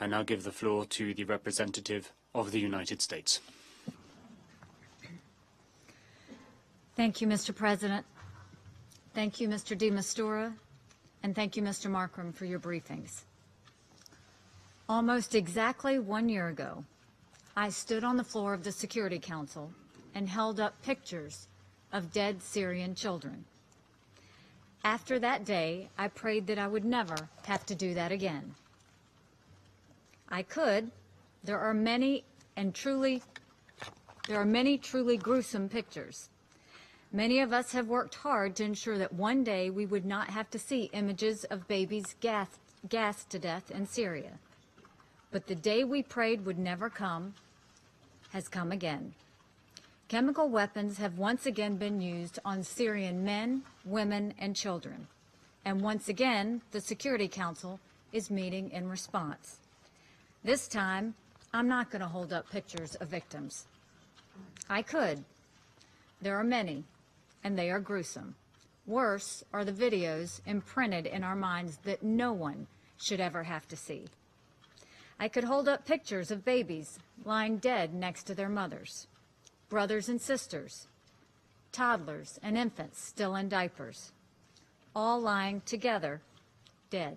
I now give the floor to the representative of the United States. Thank you, Mr. President. Thank you, Mr. de Mistura, and thank you, Mr. Markram, for your briefings. Almost exactly 1 year ago, I stood on the floor of the Security Council and held up pictures of dead Syrian children. After that day, I prayed that I would never have to do that again. I could. There are many truly gruesome pictures. Many of us have worked hard to ensure that one day we would not have to see images of babies gassed to death in Syria. But the day we prayed would never come has come again. Chemical weapons have once again been used on Syrian men, women, and children. And once again, the Security Council is meeting in response. This time, I'm not going to hold up pictures of victims. I could. There are many, and they are gruesome. Worse are the videos imprinted in our minds that no one should ever have to see. I could hold up pictures of babies lying dead next to their mothers, brothers and sisters, toddlers and infants still in diapers, all lying together, dead.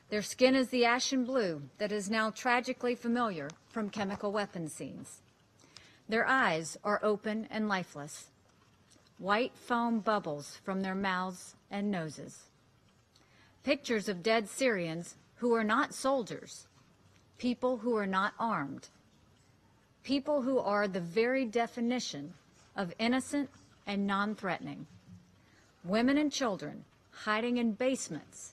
Their skin is the ashen blue that is now tragically familiar from chemical weapon scenes. Their eyes are open and lifeless, white foam bubbles from their mouths and noses. Pictures of dead Syrians who are not soldiers, people who are not armed, people who are the very definition of innocent and non-threatening, women and children hiding in basements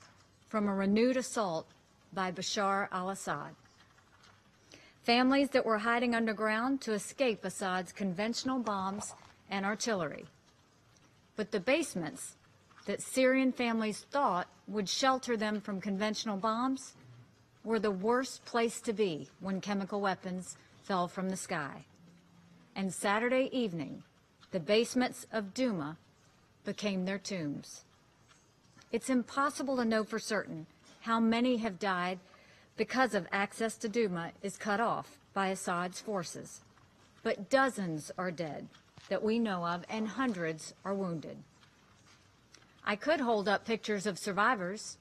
from a renewed assault by Bashar al-Assad, families that were hiding underground to escape Assad's conventional bombs and artillery. But the basements that Syrian families thought would shelter them from conventional bombs were the worst place to be when chemical weapons fell from the sky. And Saturday evening, the basements of Douma became their tombs. It's impossible to know for certain how many have died because of access to Douma is cut off by Assad's forces. But dozens are dead that we know of, and hundreds are wounded. I could hold up pictures of survivors,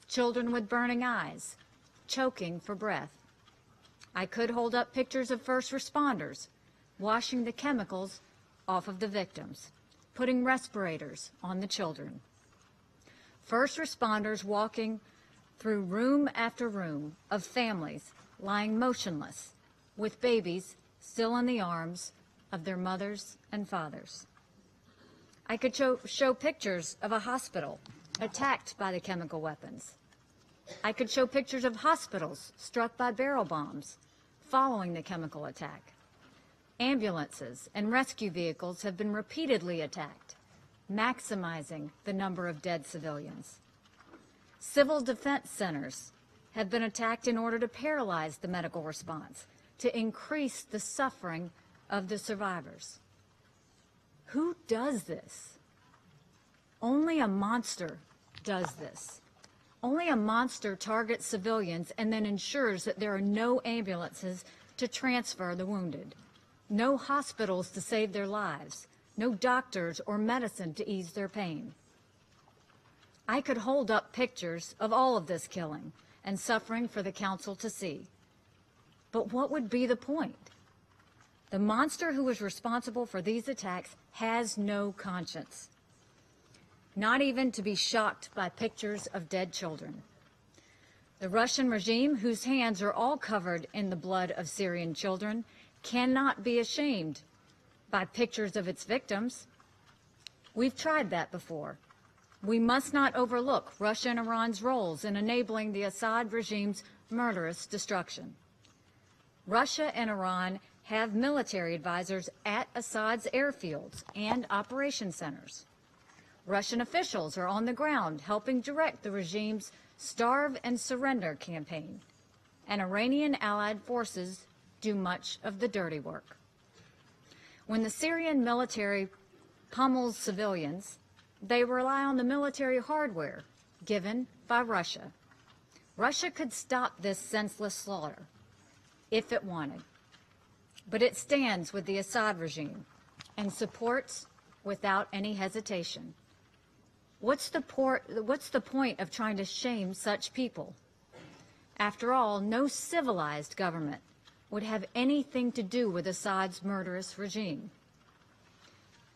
children with burning eyes, choking for breath. I could hold up pictures of first responders washing the chemicals off of the victims, putting respirators on the children. First responders walking through room after room of families lying motionless with babies still in the arms of their mothers and fathers. I could show pictures of a hospital attacked by the chemical weapons. I could show pictures of hospitals struck by barrel bombs following the chemical attack. Ambulances and rescue vehicles have been repeatedly attacked, maximizing the number of dead civilians. Civil defense centers have been attacked in order to paralyze the medical response, to increase the suffering of the survivors. Who does this? Only a monster does this. Only a monster targets civilians and then ensures that there are no ambulances to transfer the wounded, no hospitals to save their lives, no doctors or medicine to ease their pain. I could hold up pictures of all of this killing and suffering for the Council to see. But what would be the point? The monster who is responsible for these attacks has no conscience, not even to be shocked by pictures of dead children. The Russian regime, whose hands are all covered in the blood of Syrian children, cannot be ashamed by pictures of its victims. We've tried that before. We must not overlook Russia and Iran's roles in enabling the Assad regime's murderous destruction. Russia and Iran have military advisors at Assad's airfields and operation centers. Russian officials are on the ground helping direct the regime's Starve and Surrender campaign, and Iranian allied forces do much of the dirty work. When the Syrian military pummels civilians, they rely on the military hardware given by Russia. Russia could stop this senseless slaughter if it wanted, but it stands with the Assad regime and supports without any hesitation. What's the point of trying to shame such people? After all, no civilized government would have anything to do with Assad's murderous regime.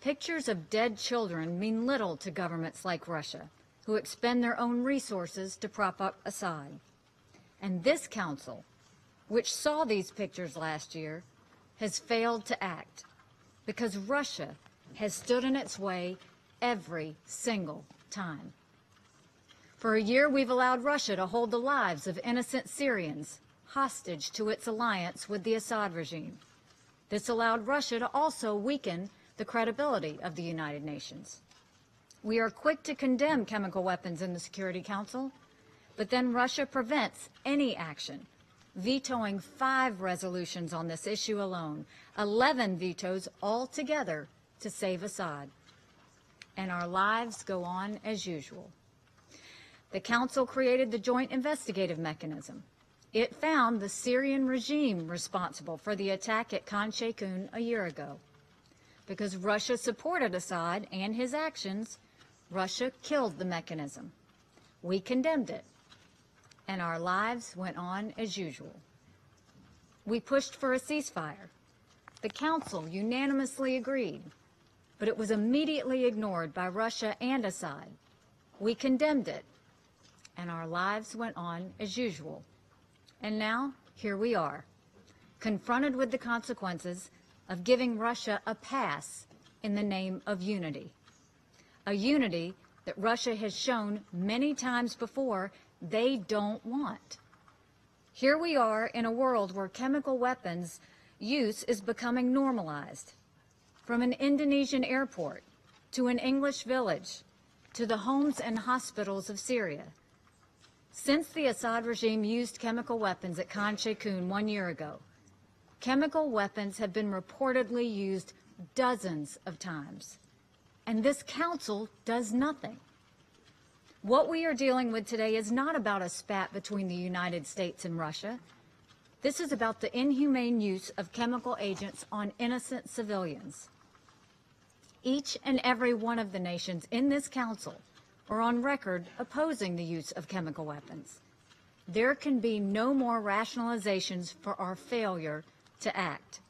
Pictures of dead children mean little to governments like Russia, who expend their own resources to prop up Assad. And this council, which saw these pictures last year, has failed to act because Russia has stood in its way every single time. For a year, we've allowed Russia to hold the lives of innocent Syrians hostage to its alliance with the Assad regime. This allowed Russia to also weaken the credibility of the United Nations. We are quick to condemn chemical weapons in the Security Council, but then Russia prevents any action, vetoing 5 resolutions on this issue alone, 11 vetoes altogether to save Assad. And our lives go on as usual. The Council created the Joint Investigative Mechanism. It found the Syrian regime responsible for the attack at Khan Sheikhoun a year ago. Because Russia supported Assad and his actions, Russia killed the mechanism. We condemned it, and our lives went on as usual. We pushed for a ceasefire. The Council unanimously agreed, but it was immediately ignored by Russia and Assad. We condemned it, and our lives went on as usual. And now, here we are, confronted with the consequences of giving Russia a pass in the name of unity. A unity that Russia has shown many times before they don't want. Here we are in a world where chemical weapons use is becoming normalized. From an Indonesian airport to an English village to the homes and hospitals of Syria. Since the Assad regime used chemical weapons at Khan Sheikhoun 1 year ago, chemical weapons have been reportedly used dozens of times, and this council does nothing. What we are dealing with today is not about a spat between the United States and Russia. This is about the inhumane use of chemical agents on innocent civilians. Each and every one of the nations in this council are on record opposing the use of chemical weapons. There can be no more rationalizations for our failure to act.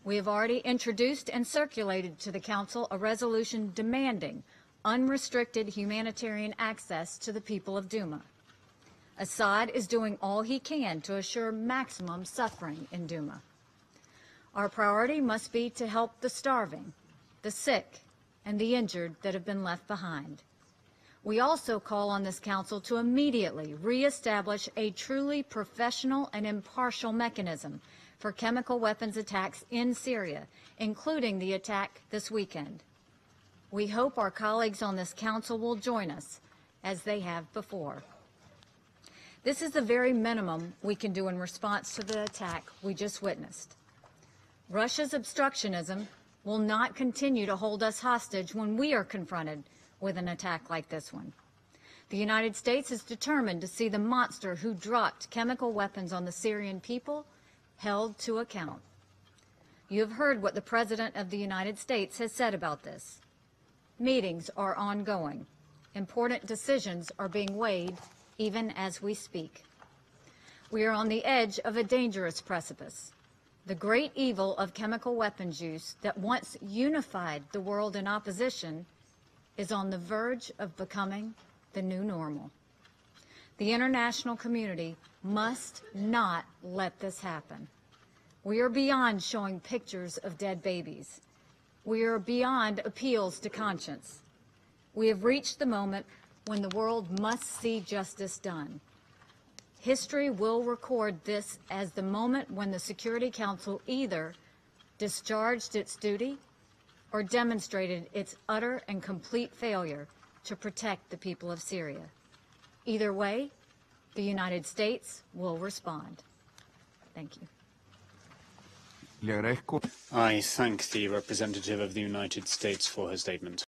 We have already introduced and circulated to the Council a resolution demanding unrestricted humanitarian access to the people of Douma. Assad is doing all he can to assure maximum suffering in Douma. Our priority must be to help the starving, the sick, and the injured that have been left behind. We also call on this Council to immediately reestablish a truly professional and impartial mechanism for chemical weapons attacks in Syria, including the attack this weekend. We hope our colleagues on this Council will join us, as they have before. This is the very minimum we can do in response to the attack we just witnessed. Russia's obstructionism will not continue to hold us hostage when we are confronted with an attack like this one. The United States is determined to see the monster who dropped chemical weapons on the Syrian people held to account. You have heard what the President of the United States has said about this. Meetings are ongoing. Important decisions are being weighed even as we speak. We are on the edge of a dangerous precipice. The great evil of chemical weapons use that once unified the world in opposition is on the verge of becoming the new normal. The international community must not let this happen. We are beyond showing pictures of dead babies. We are beyond appeals to conscience. We have reached the moment when the world must see justice done. History will record this as the moment when the Security Council either discharged its duty or demonstrated its utter and complete failure to protect the people of Syria. Either way, the United States will respond. Thank you. I thank the representative of the United States for her statement.